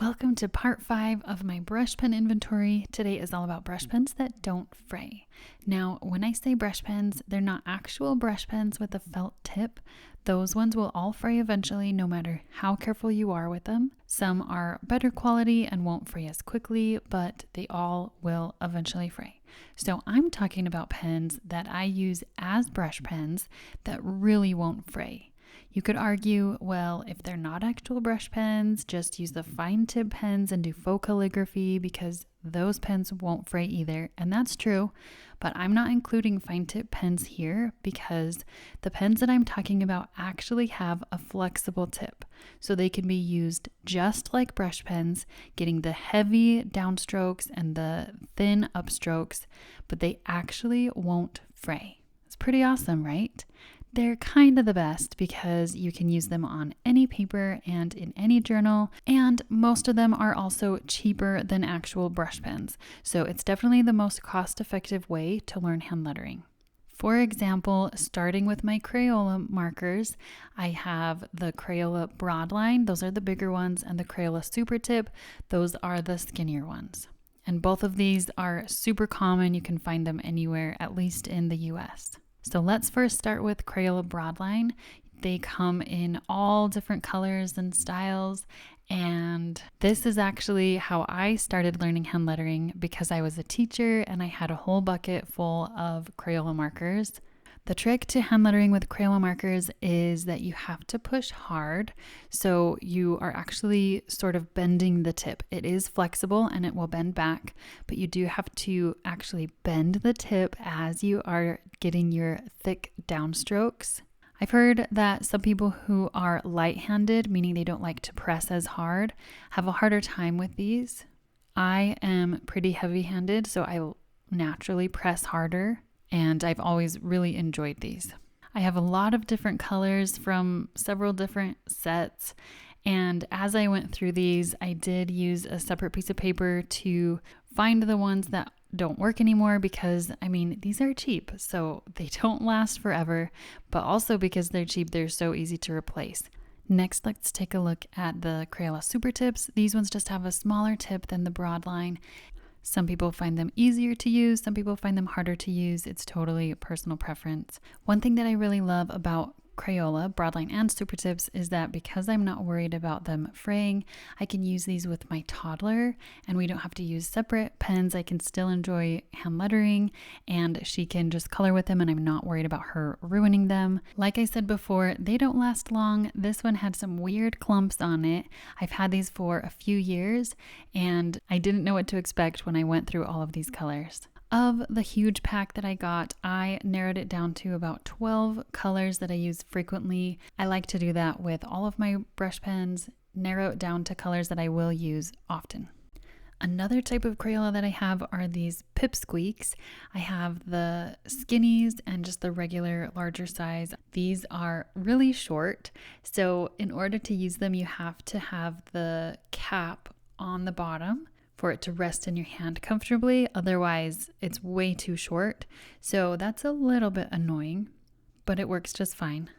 Welcome to part 5 of my brush pen inventory. Today is all about brush pens that don't fray. Now, when I say brush pens, they're not actual brush pens with a felt tip. Those ones will all fray eventually, no matter how careful you are with them. Some are better quality and won't fray as quickly, but they all will eventually fray. So I'm talking about pens that I use as brush pens that really won't fray. You could argue, well, if they're not actual brush pens, just use the fine tip pens and do faux calligraphy because those pens won't fray either. And that's true, but I'm not including fine tip pens here because the pens that I'm talking about actually have a flexible tip. So they can be used just like brush pens, getting the heavy downstrokes and the thin upstrokes, but they actually won't fray. It's pretty awesome, right? They're kind of the best because you can use them on any paper and in any journal, and most of them are also cheaper than actual brush pens, so it's definitely the most cost-effective way to learn hand lettering. For example, starting with my Crayola markers, I have the Crayola Broadline, those are the bigger ones, and the Crayola Supertip, those are the skinnier ones. And both of these are super common, you can find them anywhere, at least in the US. So let's first start with Crayola Broadline. They come in all different colors and styles, and this is actually how I started learning hand lettering because I was a teacher and I had a whole bucket full of Crayola markers. The trick to hand lettering with Crayola markers is that you have to push hard, so you are actually sort of bending the tip. It is flexible and it will bend back, but you do have to actually bend the tip as you are getting your thick downstrokes. I've heard that some people who are light-handed, meaning they don't like to press as hard, have a harder time with these. I am pretty heavy-handed, so I will naturally press harder. And I've always really enjoyed these. I have a lot of different colors from several different sets. And as I went through these, I did use a separate piece of paper to find the ones that don't work anymore because, these are cheap, so they don't last forever. But also because they're cheap, they're so easy to replace. Next, let's take a look at the Crayola Supertips. These ones just have a smaller tip than the Broadline. Some people find them easier to use, some people find them harder to use. It's totally personal preference. One thing that I really love about Crayola, Broadline, and Supertips is that because I'm not worried about them fraying, I can use these with my toddler and we don't have to use separate pens. I can still enjoy hand lettering and she can just color with them and I'm not worried about her ruining them. Like I said before, they don't last long. This one had some weird clumps on it. I've had these for a few years and I didn't know what to expect when I went through all of these colors. Of the huge pack that I got, I narrowed it down to about 12 colors that I use frequently. I like to do that with all of my brush pens, narrow it down to colors that I will use often. Another type of Crayola that I have are these Pipsqueaks. I have the skinnies and just the regular larger size. These are really short, so in order to use them, you have to have the cap on the bottom for it to rest in your hand comfortably. Otherwise, it's way too short. So that's a little bit annoying, but it works just fine.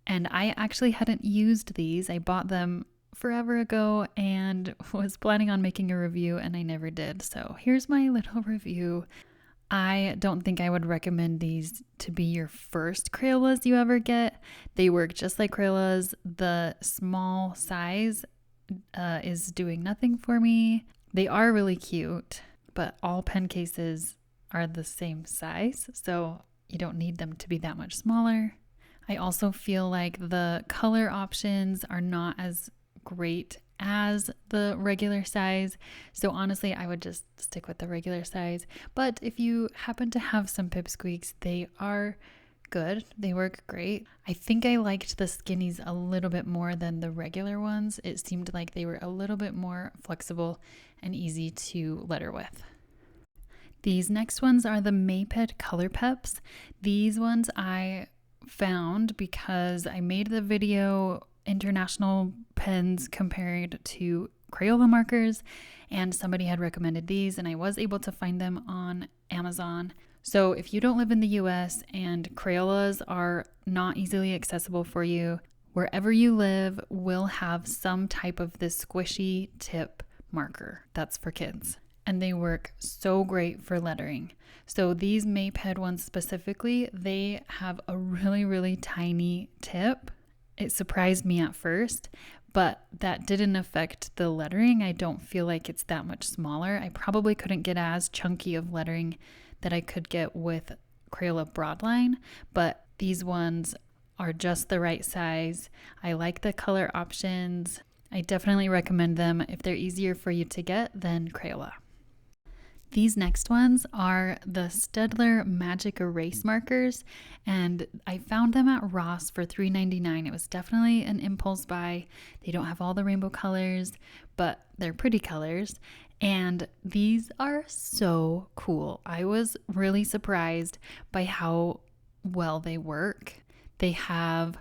And I actually hadn't used these. I bought them forever ago and was planning on making a review and I never did. So here's my little review. I don't think I would recommend these to be your first Crayolas you ever get. They work just like Crayolas. The small size is doing nothing for me. They are really cute, but all pen cases are the same size, so you don't need them to be that much smaller. I also feel like the color options are not as great as the regular size, so honestly, I would just stick with the regular size. But if you happen to have some Pipsqueaks, they are good. They work great. I think I liked the skinnies a little bit more than the regular ones. It seemed like they were a little bit more flexible and easy to letter with. These next ones are the Maped Color Peps. These ones I found because I made the video international pens compared to Crayola markers and somebody had recommended these and I was able to find them on Amazon. So if you don't live in the US and Crayolas are not easily accessible for you, wherever you live will have some type of this squishy tip marker that's for kids. And they work so great for lettering. So these Maped ones specifically, they have a really, really tiny tip. It surprised me at first, but that didn't affect the lettering. I don't feel like it's that much smaller. I probably couldn't get as chunky of lettering that I could get with Crayola Broadline, but these ones are just the right size. I like the color options. I definitely recommend them if they're easier for you to get than Crayola. These next ones are the Staedtler Magic Erase Markers, and I found them at Ross for $3.99. It was definitely an impulse buy. They don't have all the rainbow colors, but they're pretty colors, and these are so cool. I was really surprised by how well they work. They have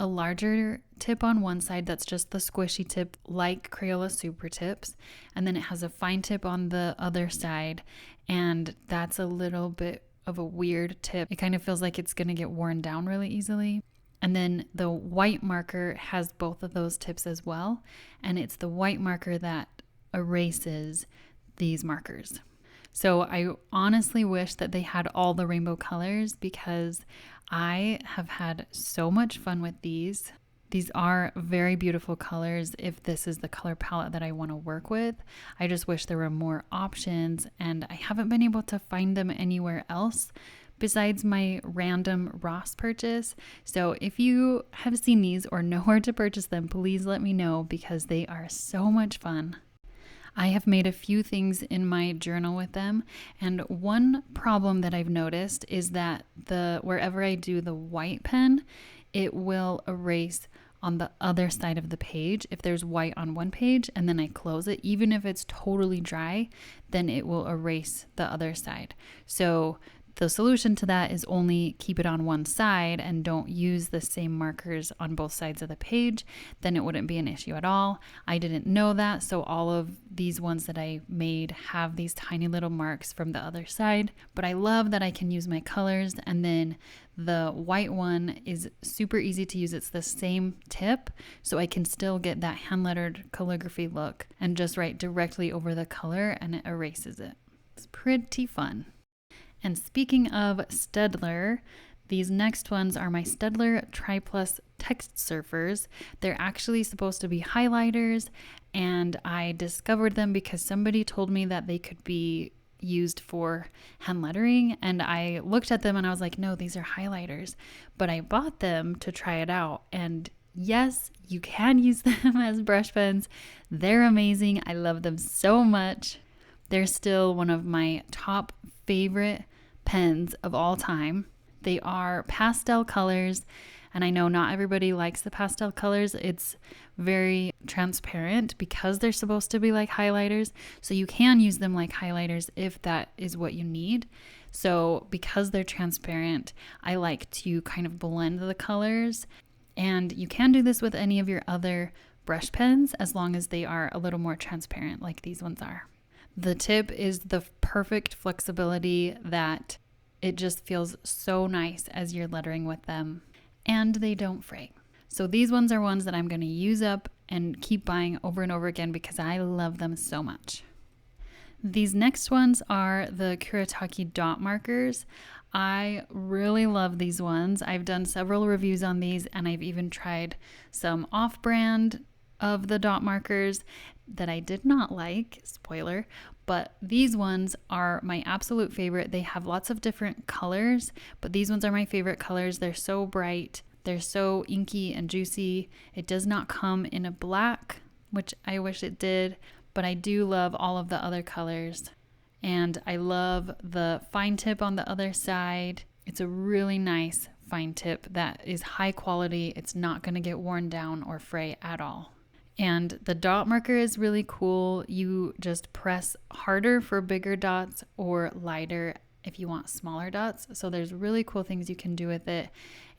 a larger tip on one side that's just the squishy tip like Crayola Supertips, and then it has a fine tip on the other side, and that's a little bit of a weird tip. It kind of feels like it's going to get worn down really easily. And then the white marker has both of those tips as well, and it's the white marker that erases these markers. So I honestly wish that they had all the rainbow colors because I have had so much fun with these. These are very beautiful colors if this is the color palette that I want to work with. I just wish there were more options, and I haven't been able to find them anywhere else besides my random Ross purchase. So if you have seen these or know where to purchase them, please let me know because they are so much fun. I have made a few things in my journal with them, and one problem that I've noticed is that wherever I do the white pen, it will erase on the other side of the page. If there's white on one page and then I close it, even if it's totally dry, then it will erase the other side. So the solution to that is only keep it on one side and don't use the same markers on both sides of the page. Then it wouldn't be an issue at all. I didn't know that, so all of these ones that I made have these tiny little marks from the other side. But I love that I can use my colors, and then the white one is super easy to use. It's the same tip, so I can still get that hand-lettered calligraphy look and just write directly over the color and it erases it. It's pretty fun. And speaking of Staedtler, these next ones are my Staedtler Triplus Textsurfers. They're actually supposed to be highlighters, and I discovered them because somebody told me that they could be used for hand lettering, and I looked at them and I was like, no, these are highlighters. But I bought them to try it out, and yes, you can use them as brush pens. They're amazing. I love them so much. They're still one of my top favorite pens of all time. They are pastel colors, and I know not everybody likes the pastel colors. It's very transparent because they're supposed to be like highlighters, so you can use them like highlighters if that is what you need. So because they're transparent, I like to kind of blend the colors, and you can do this with any of your other brush pens as long as they are a little more transparent like these ones are. The tip is the perfect flexibility that it just feels so nice as you're lettering with them, and they don't fray. So these ones are ones that I'm going to use up and keep buying over and over again because I love them so much. These next ones are the Kuretake Dot Markers. I really love these ones. I've done several reviews on these, and I've even tried some off-brand of the dot markers that I did not like, spoiler, but these ones are my absolute favorite. They have lots of different colors, but these ones are my favorite colors. They're so bright, they're so inky and juicy. It does not come in a black, which I wish it did, but I do love all of the other colors. And I love the fine tip on the other side. It's a really nice fine tip that is high quality. It's not going to get worn down or fray at all. And the dot marker is really cool. You just press harder for bigger dots or lighter if you want smaller dots. So there's really cool things you can do with it.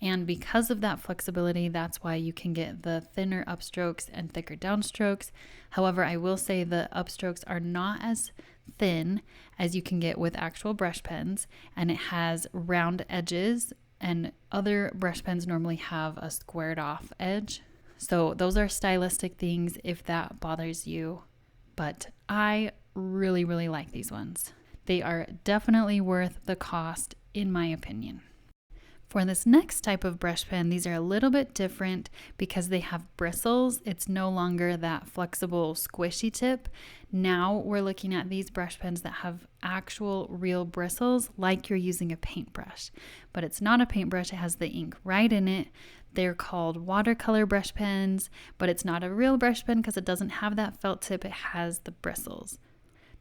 And because of that flexibility, that's why you can get the thinner upstrokes and thicker downstrokes. However, I will say the upstrokes are not as thin as you can get with actual brush pens, and it has round edges, and other brush pens normally have a squared off edge. So those are stylistic things if that bothers you. but I really, really like these ones. They are definitely worth the cost, in my opinion. For this next type of brush pen, these are a little bit different because they have bristles. It's no longer that flexible, squishy tip. Now we're looking at these brush pens that have actual real bristles, like you're using a paintbrush. But it's not a paintbrush, it has the ink right in it. They're called watercolor brush pens, but it's not a real brush pen because it doesn't have that felt tip, it has the bristles.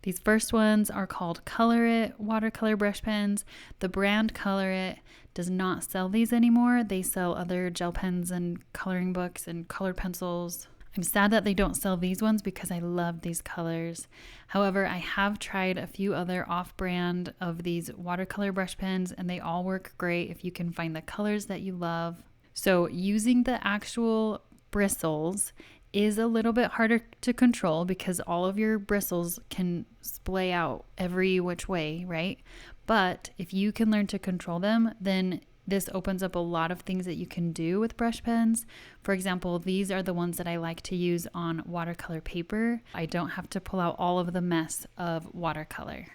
These first ones are called Color It watercolor brush pens. The brand Color It does not sell these anymore. They sell other gel pens and coloring books and colored pencils. I'm sad that they don't sell these ones because I love these colors. However, I have tried a few other off-brand of these watercolor brush pens and they all work great if you can find the colors that you love. So using the actual bristles is a little bit harder to control because all of your bristles can splay out every which way, right? But if you can learn to control them, then this opens up a lot of things that you can do with brush pens. For example, these are the ones that I like to use on watercolor paper. I don't have to pull out all of the mess of watercolor.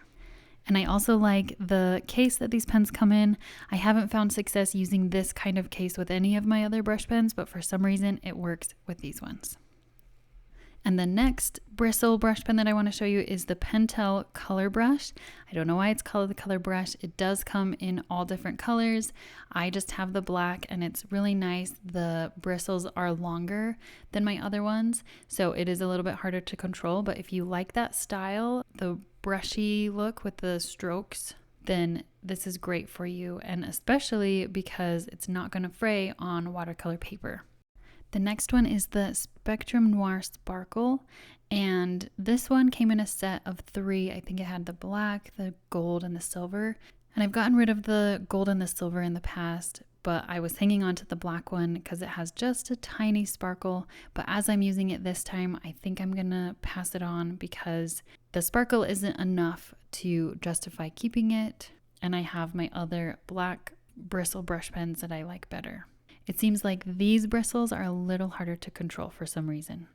And I also like the case that these pens come in. I haven't found success using this kind of case with any of my other brush pens, but for some reason it works with these ones. And the next bristle brush pen that I want to show you is the Pentel color brush. I don't know why it's called the color brush. It does come in all different colors. I just have the black and it's really nice. The bristles are longer than my other ones, so it is a little bit harder to control. But if you like that style, the brushy look with the strokes, then this is great for you, and especially because it's not going to fray on watercolor paper. The next one is the Spectrum Noir Sparkle, and this one came in a set of 3. I think it had the black, the gold, and the silver. And I've gotten rid of the gold and the silver in the past, but I was hanging on to the black one because it has just a tiny sparkle. But as I'm using it this time, I think I'm gonna pass it on because the sparkle isn't enough to justify keeping it. And I have my other black bristle brush pens that I like better. It seems like these bristles are a little harder to control for some reason.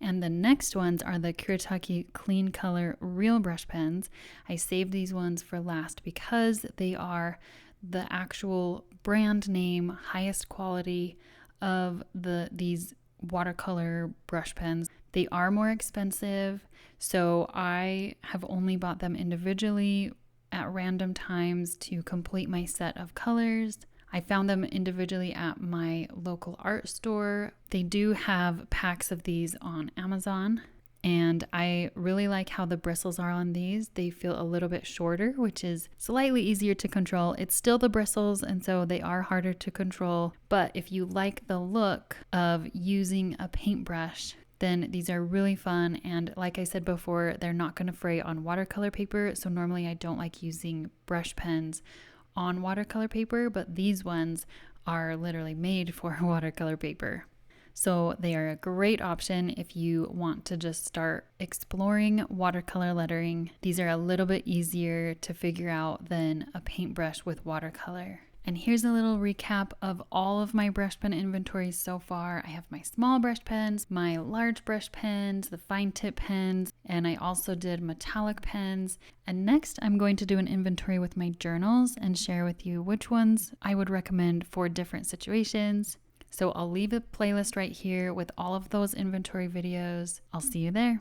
And the next ones are the Kuretake Clean Color Real Brush Pens. I saved these ones for last because they are the actual brand name, highest quality of these watercolor brush pens. They are more expensive, so I have only bought them individually at random times to complete my set of colors. I found them individually at my local art store. They do have packs of these on Amazon, and I really like how the bristles are on these. They feel a little bit shorter, which is slightly easier to control. It's still the bristles, and so they are harder to control. But if you like the look of using a paintbrush, then these are really fun. And like I said before, they're not going to fray on watercolor paper. So normally I don't like using brush pens on watercolor paper, but these ones are literally made for watercolor paper. So they are a great option if you want to just start exploring watercolor lettering. These are a little bit easier to figure out than a paintbrush with watercolor. And here's a little recap of all of my brush pen inventories so far. I have my small brush pens, my large brush pens, the fine tip pens, and I also did metallic pens. And next I'm going to do an inventory with my journals and share with you which ones I would recommend for different situations. So I'll leave a playlist right here with all of those inventory videos. I'll see you there.